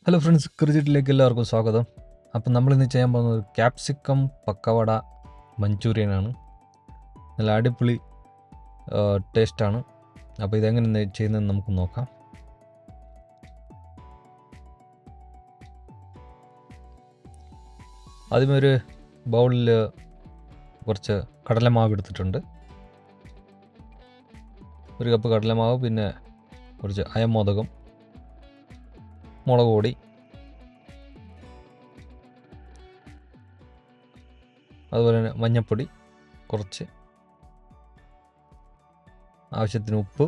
Hello friends, ക്രിക്കറ്റിലേക്ക് എല്ലാവർക്കും സ്വാഗതം. അപ്പം നമ്മളിന്ന് ചെയ്യാൻ പോകുന്നത് ക്യാപ്സിക്കം പക്കവട മഞ്ചൂരിയനാണ്. നല്ല അടിപൊളി ടേസ്റ്റാണ്. അപ്പോൾ ഇതെങ്ങനെ ചെയ്യുന്നതെന്ന് നമുക്ക് നോക്കാം. ആദ്യമേ ഒരു ബൗളിൽ കുറച്ച് കടലമാവ് എടുത്തിട്ടുണ്ട്. ഒരു കപ്പ് കടലമാവ്, പിന്നെ കുറച്ച് അയമോദകം, മുളക് പൊടി, അതുപോലെ തന്നെ മഞ്ഞൾപ്പൊടി, കുറച്ച് ആവശ്യത്തിന് ഉപ്പ്,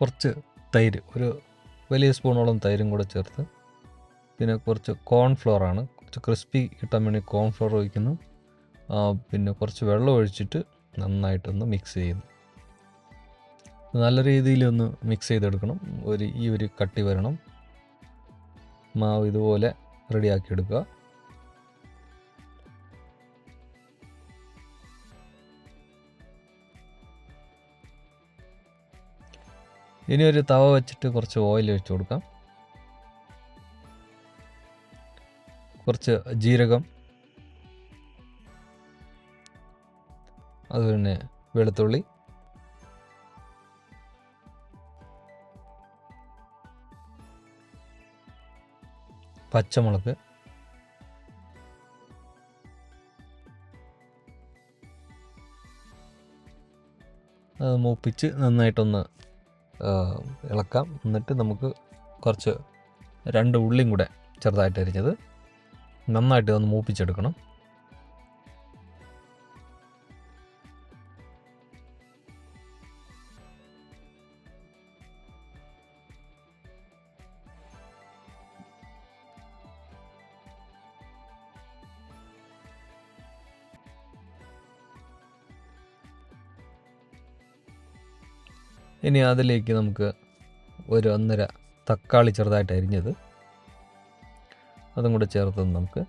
കുറച്ച് തൈര്, ഒരു വലിയ സ്പൂണോളം തൈരും കൂടെ ചേർത്ത്, പിന്നെ കുറച്ച് കോൺഫ്ലോറാണ്, കുറച്ച് ക്രിസ്പി കിട്ടാൻ വേണ്ടി കോൺഫ്ലോർ ഒഴിക്കുന്നു. പിന്നെ കുറച്ച് വെള്ളം ഒഴിച്ചിട്ട് നന്നായിട്ടൊന്ന് മിക്സ് ചെയ്യുന്നു. നല്ല രീതിയിലൊന്ന് മിക്സ് ചെയ്തെടുക്കണം. ഈ ഒരു കട്ടി വരണം. മാവ് ഇതുപോലെ റെഡിയാക്കി എടുക്കുക. ഇനി ഒരു തവ വെച്ചിട്ട് കുറച്ച് ഓയിൽ ഒഴിച്ചു കൊടുക്കാം. കുറച്ച് ജീരകം, അതുപോലെ തന്നെ വെളുത്തുള്ളി, പച്ചമുളക്, അത് മൂപ്പിച്ച് നന്നായിട്ടൊന്ന് ഇളക്കാം. എന്നിട്ട് നമുക്ക് കുറച്ച് 2 ഉള്ളിയും കൂടെ ചെറുതായിട്ട് അരിഞ്ഞത് നന്നായിട്ട് ഒന്ന് മൂപ്പിച്ചെടുക്കണം. ഇനി അതിലേക്ക് നമുക്ക് ഒരു 1.5 തക്കാളി ചെറുതായിട്ട് അരിഞ്ഞത് അതും കൂടെ ചേർത്ത് നമുക്ക്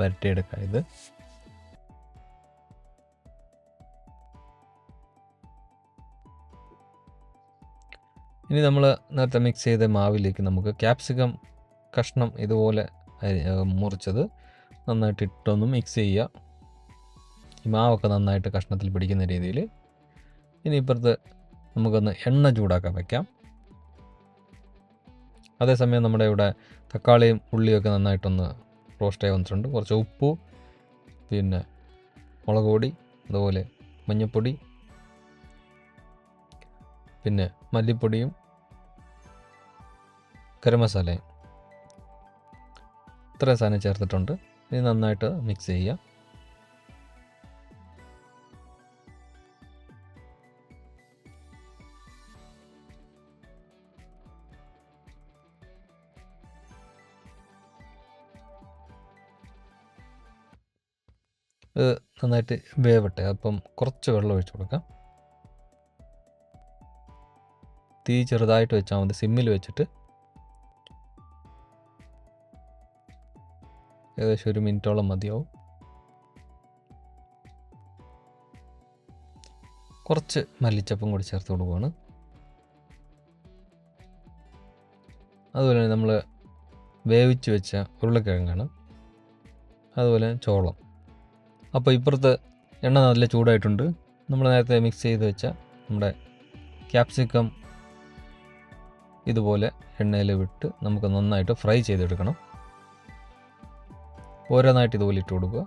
വരട്ടിയെടുക്കാം. ഇത് ഇനി നമ്മൾ നേരത്തെ മിക്സ് ചെയ്ത മാവിലേക്ക് നമുക്ക് ക്യാപ്സിക്കം കഷ്ണം ഇതുപോലെ മുറിച്ചത് നന്നായിട്ട് ഇട്ടൊന്ന് മിക്സ് ചെയ്യുക. ഈ മാവൊക്കെ നന്നായിട്ട് കഷ്ണത്തിൽ പിടിക്കുന്ന രീതിയിൽ. ഇനി ഇപ്പുറത്ത് നമുക്കൊന്ന് എണ്ണ ചൂടാക്കാൻ വയ്ക്കാം. അതേസമയം നമ്മുടെ ഇവിടെ തക്കാളിയും ഉള്ളിയൊക്കെ നന്നായിട്ടൊന്ന് റോസ്റ്റായി വന്നിട്ടുണ്ട്. കുറച്ച് ഉപ്പ്, പിന്നെ മുളക് പൊടി, അതുപോലെ മഞ്ഞൾപ്പൊടി, പിന്നെ മല്ലിപ്പൊടിയും ഗരം മസാലയും, ഇത്രയും സാധനം ചേർത്തിട്ടുണ്ട്. ഇനി നന്നായിട്ട് മിക്സ് ചെയ്യുക. ഇത് നന്നായിട്ട് വേവട്ടെ. അപ്പം കുറച്ച് വെള്ളം ഒഴിച്ചു കൊടുക്കാം. തീ ചെറുതായിട്ട് വെച്ചാൽ മതി, സിമ്മിൽ വെച്ചിട്ട് ഏകദേശം 1 മിനിറ്റോളം മതിയാവും. കുറച്ച് മല്ലിച്ചപ്പും കൂടി ചേർത്ത് കൊടുക്കുകയാണ്. അതുപോലെ നമ്മൾ വേവിച്ച് വെച്ച ഉരുളക്കിഴങ്ങാണ്, അതുപോലെ ചോളം. അപ്പോൾ ഇപ്പുറത്ത് എണ്ണ നല്ല ചൂടായിട്ടുണ്ട്. നമ്മൾ നേരത്തെ മിക്സ് ചെയ്ത് വെച്ച നമ്മുടെ ക്യാപ്സിക്കം ഇതുപോലെ എണ്ണയിൽ വിട്ട് നമുക്ക് നന്നായിട്ട് ഫ്രൈ ചെയ്തെടുക്കണം. ഓരോന്നായിട്ട് ഇതുപോലെ ഇട്ട് കൊടുക്കുക.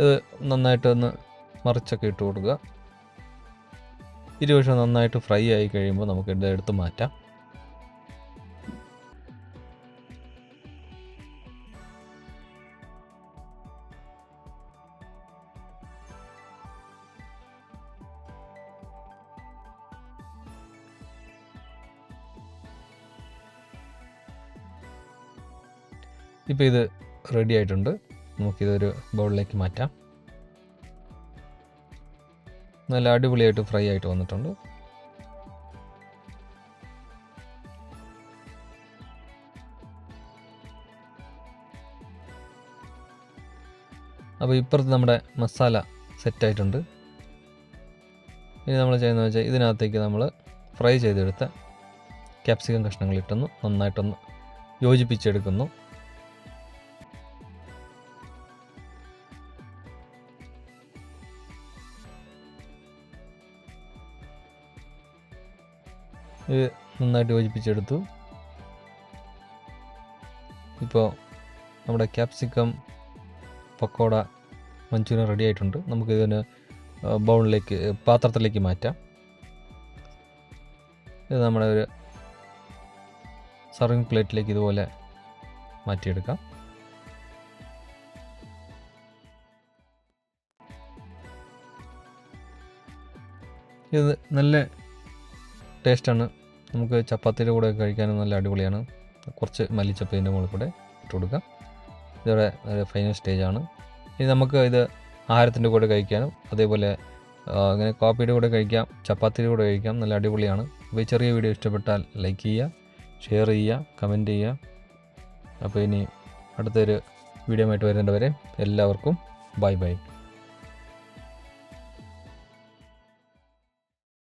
ഇത് നന്നായിട്ടൊന്ന് മറിച്ചൊക്കെ ഇട്ട് കൊടുക്കുക. ഇരുവശം നന്നായിട്ട് ഫ്രൈ ആയി കഴിയുമ്പോൾ നമുക്ക് ഇത് എടുത്ത് മാറ്റാം. ഇപ്പോൾ ഇത് റെഡി ആയിട്ടുണ്ട്. നമുക്കിതൊരു ബൗളിലേക്ക് മാറ്റാം. നല്ല അടിപൊളിയായിട്ട് ഫ്രൈ ആയിട്ട് വന്നിട്ടുണ്ട്. അപ്പോൾ ഇപ്പുറത്ത് നമ്മുടെ മസാല സെറ്റായിട്ടുണ്ട്. ഇനി നമ്മൾ ചെയ്യുന്നത് വെച്ചാൽ ഇതിനകത്തേക്ക് നമ്മൾ ഫ്രൈ ചെയ്തെടുത്ത ക്യാപ്സിക്കം കഷ്ണങ്ങൾ ഇട്ടൊന്ന് നന്നായിട്ടൊന്ന് യോജിപ്പിച്ചെടുക്കുന്നു. ഇത് നന്നായിട്ട് യോജിപ്പിച്ചെടുത്തു. ഇപ്പോൾ നമ്മുടെ ക്യാപ്സിക്കം പക്കോട മഞ്ചൂരിയൻ റെഡി ആയിട്ടുണ്ട്. നമുക്കിതിന് പാത്രത്തിലേക്ക് മാറ്റാം. ഇത് നമ്മുടെ ഒരു സർവിങ് പ്ലേറ്റിലേക്ക് ഇതുപോലെ മാറ്റിയെടുക്കാം. ഇത് നല്ല ടേസ്റ്റാണ്. നമുക്ക് ചപ്പാത്തിയുടെ കൂടെ കഴിക്കാനും നല്ല അടിപൊളിയാണ്. കുറച്ച് മല്ലിച്ചപ്പ് ഇതിൻ്റെ മുകളിൽ കൂടെ ഇട്ട് കൊടുക്കാം. ഇതോടെ ഒരു ഫൈനൽ സ്റ്റേജാണ്. ഇനി നമുക്ക് ഇത് ആഹാരത്തിൻ്റെ കൂടെ കഴിക്കാനും അതേപോലെ അങ്ങനെ കോഫിയുടെ കൂടെ കഴിക്കാം, ചപ്പാത്തിയുടെ കൂടെ കഴിക്കാം. നല്ല അടിപൊളിയാണ്. അപ്പോൾ ഈ ചെറിയ വീഡിയോ ഇഷ്ടപ്പെട്ടാൽ ലൈക്ക് ചെയ്യുക, ഷെയർ ചെയ്യുക, കമൻറ്റ് ചെയ്യുക. അപ്പോൾ ഇനി അടുത്തൊരു വീഡിയോ ആയിട്ട് വരുന്നവരെ എല്ലാവർക്കും ബൈ ബൈ.